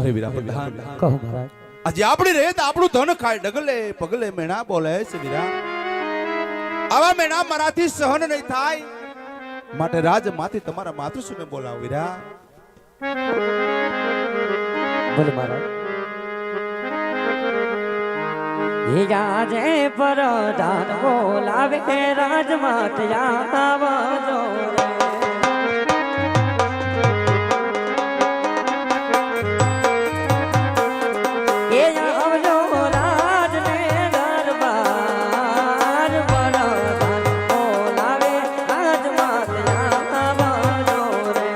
અરે વીરા પ્રધાન કહો મહારાજ. આજે આપણી રેત આપણું ધન ખાય ડગલે પગલે મેણા બોલે છે વીરા. આવા મેણા મારાથી સહન નહીં થાય માટે રાજ માંથી તમારા માતુશ્રીને બોલાવો વીરા. બોલો મહારાજ. એ રાજે પરધાન બોલાવે રાજમાત આવજો રે. એ આવજો રાજને દરબાર પરધાન બોલાવે રાજમાત આવજો રે.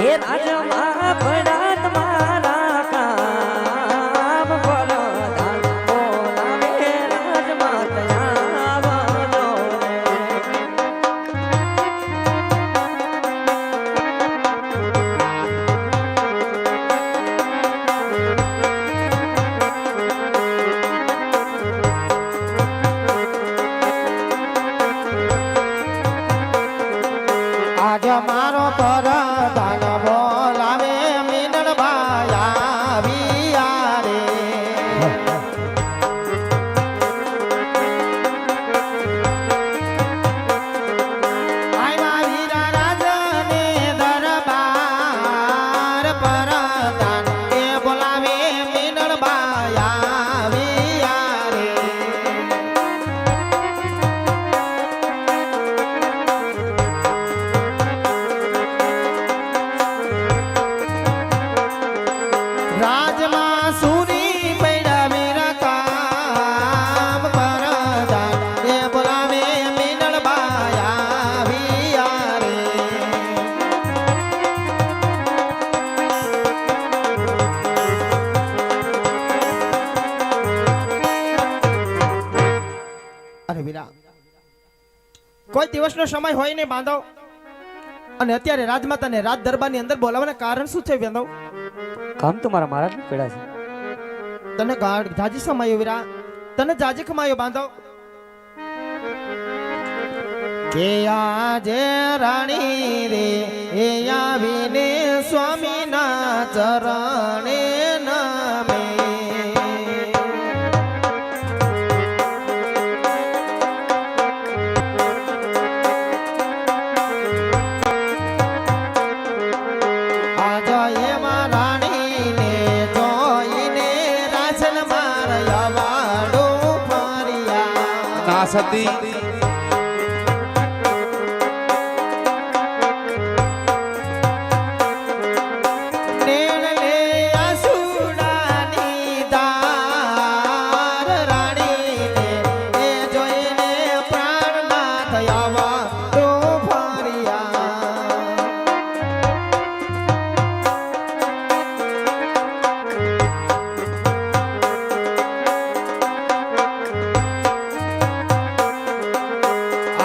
એ રાજમાં પડાત મારા કામ પરધાન બોલાવે રાજમાત આવજો રે. આજ મારો પરધાન બોલાવે મીનળભાઈ આવ્યા રે. આવ્યા વીરા રાજને દરબાર પરધાન એ બોલાવે મીનળભાઈ આવ્યા રે. રાજમાં સુરી પૈડા વીરા કામ પરધાન એ બોલાવે મીનળભાઈ આવ્યા રે. અરે વીરા, કોઈ દિવસનો સમય હોય ને બાંધવ અને અત્યારે રાજમાતાને રાજ દરબારની અંદર બોલાવવાના કારણ શું છે બાંધવ? કામ તો મારા મહારાજ ને પડ્યા છે. તને જાજી સમાયો વીરા, તને જાજી કમાયો બાંધવ. કે આજે રાણી રે એ આવીને સ્વામીના ચરણે નમે. આજ એમાં રાણીને જોઈને રાજન મારયા વાડું ફર્યા. ના સતી નેણ લે આસુડાની ધાર રાણીને એ જોઈને પ્રાણના થયા વાડું ફર્યા.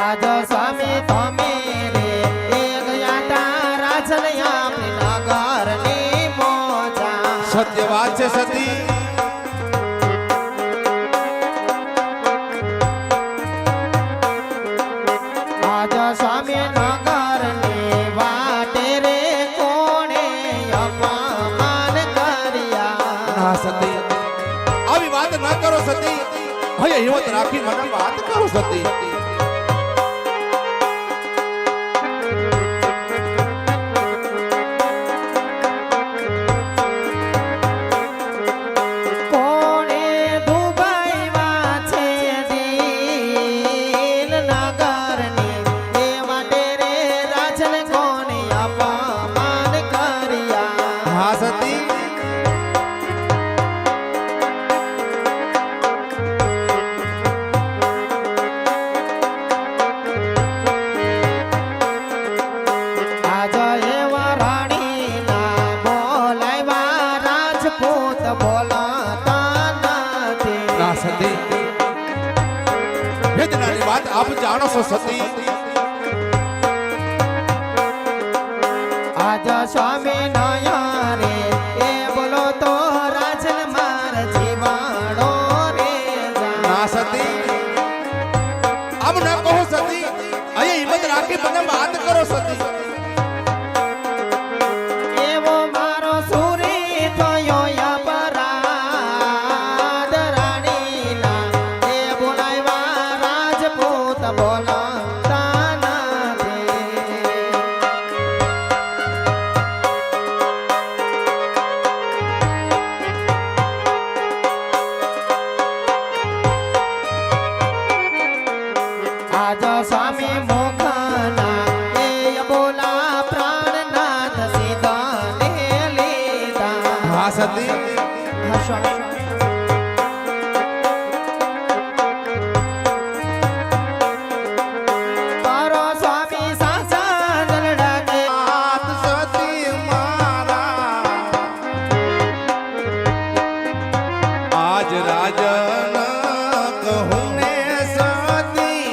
આજ સ્વામી તમે રે એ ગયા તા રાજન આપણી નગરની મોજા. સત્ય વાત છે સતી. આજ સ્વામી નગરની વાટે રે કોણે અપમાન કર્યા. ના સતી આવી વાત ના કરો સતી. હવે હિંમત રાખી મને વાત કરો સતી. કોણે દુબઈમાં છે દિલ નગરની એ વાટે રે રાજન કોણે અપમાન કર્યા. હા સતી આજ એવા રાણીના બોલાવ્યા રાજપૂત બોલાતા નથી. ના સતી વેદનાની વાત આપ જાણો છો સતી. આજ સ્વામી નયા રે એ બોલો તો રાજન માર જીવાડો રે જા. સતી આવી મને વાત કરો સતી એવો મારો સુરી થયો અપરાધ રાણીના એ બોલાવ્યા રાજપૂત બોલાતા નથી આજ સ્વામી મોખના એ બોલા પ્રાણનાથ સીધા ને લીધા હા સતી હા સ્વામી તારો સ્વામી સાચા દલડા કે હાથ સતી મારા આજ રાજન કહું ને સતી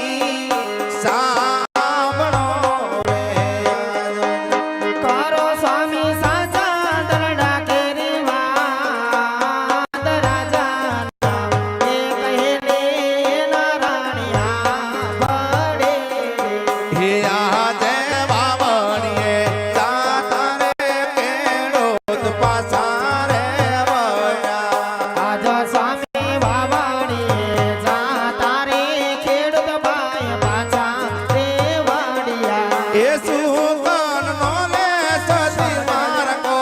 સાંભળો રે તારો સ્વામી સાચા દલડા કે રીવાદ રાજાના એ કહે ને નારાયણિયા બડે હે આજે બાવણીએ તારે કેળો પાછા રે વયા આજ સ્વામી વાવાણીએ જા તારે ખેડૂત ભાઈ પાછા રેવાડિયા એ સુકન નો લે સતી મારકો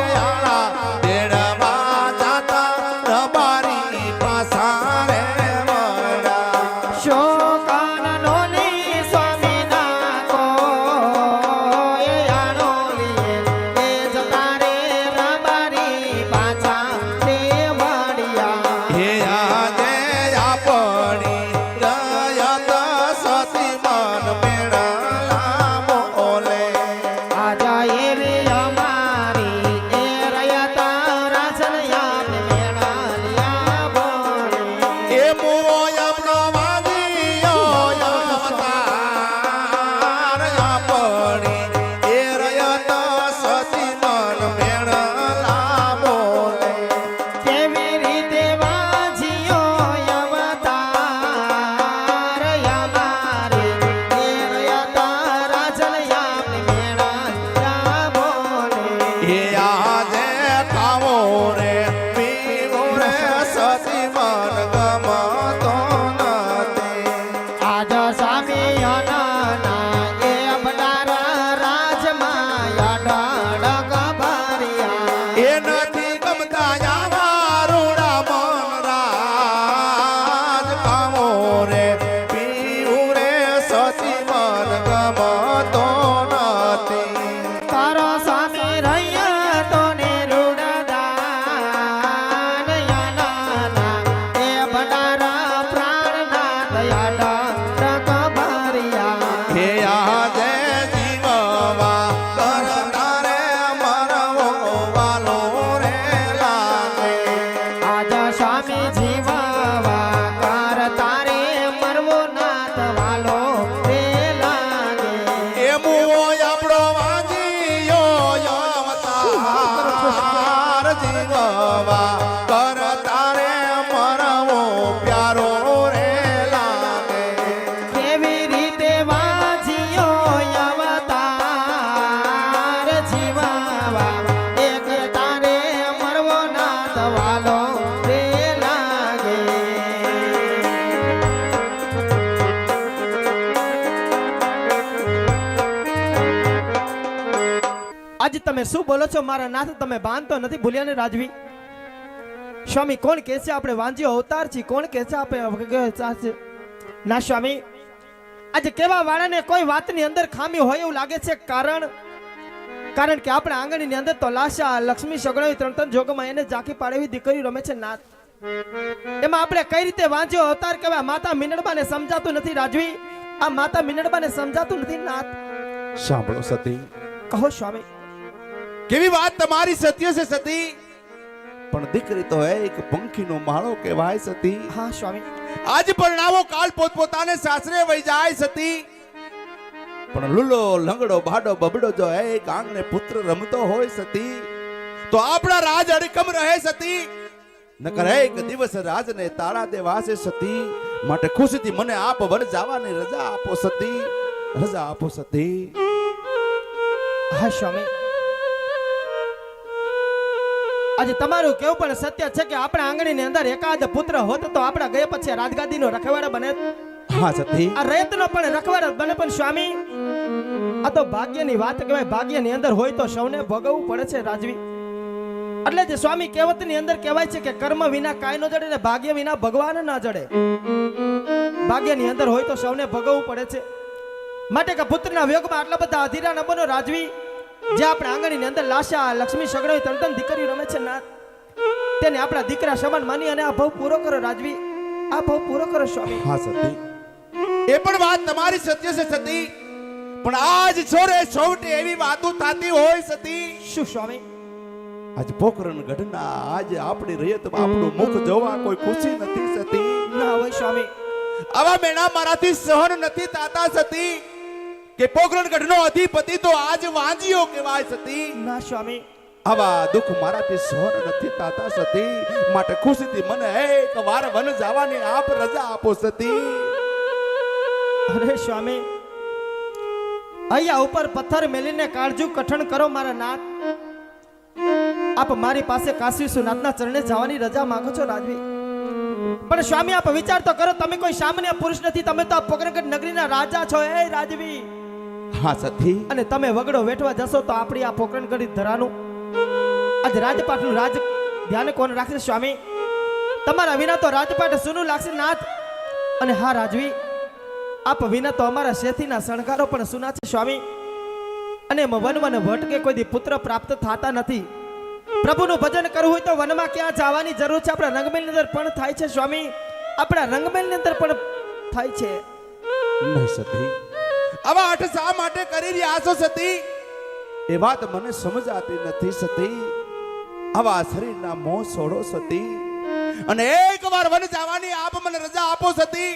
યારા દેડવા જાતા રબારી પાછા રે વયા શોકાન નોલી સ્વામી નાકો એ આણોલીએ એ જતા રે રબારી પાછા રેવાડિયા હે આજે આપણી રયત સતી મન મેળલા બોલે આજા એવી અમારી એ રયતા રાજનયાને મેળાલિયા બોલે એ મોય પ્રવાદીયો અવતાર આપણી એ રયત સતી મન મેળલા બોલે કેવી રીતે વાંચ્યો અવતાર અમારે એ રયતા રાજનયાને મેળાલિયા બોલે એ આજે ખાવો રે પીવો રે સતી મન ગમતો નથી આજ સ્વામી અનના એ અવતારા રાજમાં અઢળક ભર્યા એ નથી ગમતા યાવા રૂડા મન રાજ ખાવો રે પીવું રે સતી મન ગમતો નથી તારો સ્વામી રહ્યા તો ને રૂડદાન યાના એ ભંડારા પ્રાણનાથ અઢળક ભર્યા હે આજે જીવવા કરતા રે મરવો વાલો રે લાગે આજ સ્વામી જીવાવા કર તારે મરવો નાથ વાલો રે લાગે એ મુઓ આપણો વાંજીયો અવતાર જીવવા કરતા રે મરવો પ્યારો રે લાગે કેવી રીતે વાંચ્યો અવતાર જીવાવા એક તારે મરવો નાથ વાલો રે લાગે આજે તમે શું બોલો છો મારા નાથ તમે બાંધતો નથી ભૂલ્યા ને રાજવી સ્વામી કોણ કહે છે આપણે વાંજ્યો અવતાર છીએ કોણ કહે છે આપણે ના સ્વામી આજે કેવા વાળાને કોઈ વાતની અંદર ખામી હોય એવું લાગે છે કારણ કે આપણે આંગણની અંદર તો લાશા લક્ષ્મી સગડાવી ત્રણ ત્રણ જોગમાં એને ઝાંખી પાડેવી દીકરી રમે છે નાથ એમાં આપણે કઈ રીતે વાંચ્યો અવતાર કહેવાય માતા મીનળબાને સમજાતું નથી રાજવી આ માતા મીનળબાને સમજાતું નથી નાથ સાંભળો સતી કહો સ્વામી કેવી વાત તમારી સત્ય છે સતી પણ દીકરી તો એક પંખીનો માળો કહેવાય સતી હા સ્વામી આજ પરણાવો કાલ પોતપોતાને સાસરે વહી જાય સતી પણ લુલો લંગડો ભાડો બબડો જો એક આંગણે પુત્ર રમતો હોય સતી તો આપણા રાજ અડકમ રહે સતી નકર એક દિવસ રાજને તાળા દેવાશે સતી માટે ખુશીથી મને આપ વન જવાની રજા આપો સતી, રજા આપો સતી. હા સ્વામી, આજે તમારું કેવું પણ સત્ય છે કે આપણા આંગણીની અંદર એકાદ પુત્ર હોત તો આપણા ગયા પછી રાજગાદીનો રખવાડો બને. હા સતી, આ રયતનો પણ રખવાડો બને. પણ સ્વામી, આ તો ભાગ્યની વાત કહેવાય. ભાગ્યની અંદર હોય તો સૌને ભોગવવું પડે છે રાજવી. એટલે જ સ્વામી કહેવતની અંદર કહેવાય છે કે કર્મ વિના કાંઈ ન જડે ને ભાગ્ય વિના ભગવાન ના જડે. ભાગ્યની અંદર હોય તો સૌને ભોગવવું પડે છે. માટે કે પુત્રના વિયોગમાં આટલા બધા અધીરા ન બનો રાજવી. જે આપણા આંગણીની અંદર લાશા લક્ષ્મી સગડોઈ તન દીકરીઓ રમે છે નાથ, તેને આપણા દીકરા સમાન માની અને આ ભવ પૂરો કરો રાજવી, આ ભવ પૂરો કરો સ્વામી. હા સતી, એ પણ વાત તમારી સત્ય છે સતી. પણ આજ છોરે છોવટે એવી વાતો થતી હોય સતી. શું સ્વામી? આજ પોખરણ ગઢના આજ આપણી રયતમાં આપણું મુખ જોવા કોઈ ખુશી નથી સતી. ના હોય સ્વામી. આવા મેણા મારાથી સહન નથી થાતા સતી. કે પોખરણ ગઢનો અધિપતિ તો આજ વાંજિયો કહેવાય સતી. ના સ્વામી. આવા દુઃખ મારાથી સહન નથી થાતા સતી. માટે ખુશીથી મને એક વાર વન જવાની આપ રજા આપો સતી. અરે સ્વામી, અહીંયા ઉપર પથ્થર મેલીને કાળજુ કઠણ કરો મારા નાથ. આપ મારી પાસે કાશી સુનાથના ચરણે જવાની રજા માંગો છો રાજવી. પણ સ્વામી, આપ વિચાર તો કરો, તમે કોઈ સામાન્ય પુરુષ નથી. તમે તો આ પોકરણગઢ નગરીના રાજા છો એ રાજવી. હા સતી, અને તમે વગડો વેઠવા જશો તો આપણી આ પોકરણગઢ ધરાનું આજ રાજપાટનું રાજ ધ્યાન કોણ રાખશે સ્વામી? તમારા વિના તો રાજપાટ સુનું લાગશે નાથ. અને હા રાજવી, આપ વિના તો અમારા શેથીના શણગારો પણ સુના છે સ્વામી. અને વન વન ભટકે કોઈ દી પુત્ર પ્રાપ્ત થતા નથી. પ્રભુનું ભજન કરવું હોય તો વનમાં ક્યાં જવાની જરૂર છે? આપણા રંગમેલની અંદર પણ થાય છે સ્વામી, આપણા રંગમેલની અંદર પણ થાય છે. નહીં સતી, આવા અઠ શા માટે કરી રહ્યા છો સતી? એ વાત મને સમજાતી નથી સતી. આવા શરીરના મોહ છોડો સતી, અને એકવાર વન જવાની આપ મને રજા આપો સતી.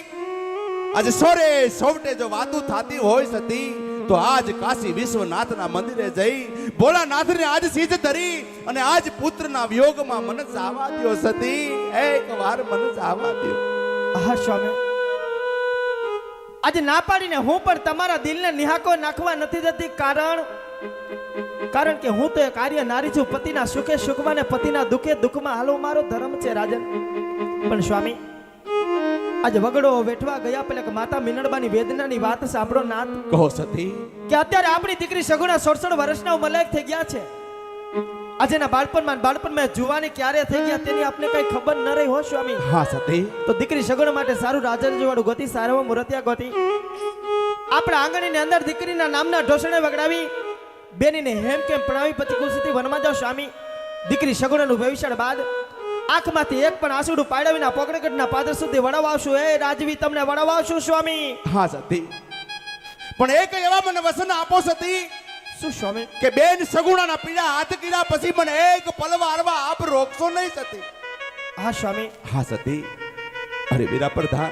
આજે સોરે સોવટે જો વાતું થતી હોય સતી, તો આજ કાશી વિશ્વનાથના મંદિરે જઈ ભોળાનાથને આજ સીધ ધરી અને આજ પુત્રના વિયોગમાં મને જાવા દ્યો સતી. એકવાર મને જાવા દ્યો. હા સ્વામી, આજે ના પાડીને હું પણ તમારા દિલને નિહાકો નાખવા નથી જતી. કારણ કે હું તો એક આર્ય નારી છું. પતિના સુખે સુખમાં ને પતિના દુઃખે દુઃખમાં હાલવું મારો ધર્મ છે રાજન. પણ સ્વામી, આજે વગડો વેઠવા ગયા પેલા કે માતા મીનળબાની વેદનાની વાત સાંભળો નાથ. કહો સતી. કે અત્યારે આપણી દીકરી સગુણા 16 વર્ષના મલાયક થઈ ગયા છે. આજેના બાળપણમાં જુવાની ક્યારે થઈ ગયા તેની આપને કઈ ખબર ન રહી હો સ્વામી. હા સતી. તો દીકરી સગુણા માટે સારું રાજરજી વાળું ગોતી, સારવા મુરતિયા ગોતી આપણા આંગણીની અંદર દીકરીના નામના ઢોસણે વગડાવી બેનીને હેમ કેમ પ્રણાવી પછી ખુશીથી વનમાં જાઓ સ્વામી. દીકરી સગુણાનું ભવિષ્ય બાદ આંખમાંથી એક પણ આંસુડું પાડવીના પોકરણગઢના પાદર સુધી વડાવાવશું. એ રાજવી, તમને વડાવાવશું સ્વામી. હા સતી, પણ એક એવા મને વસન આપો સતી. શું સ્વામી? કે બેન સગુણાના પીડા હાથ કીડા પછી મને એક પલવારવા આપ રોકશો નહીં સતી. હા સ્વામી. હા સતી. અરે વીરા પ્રધાન,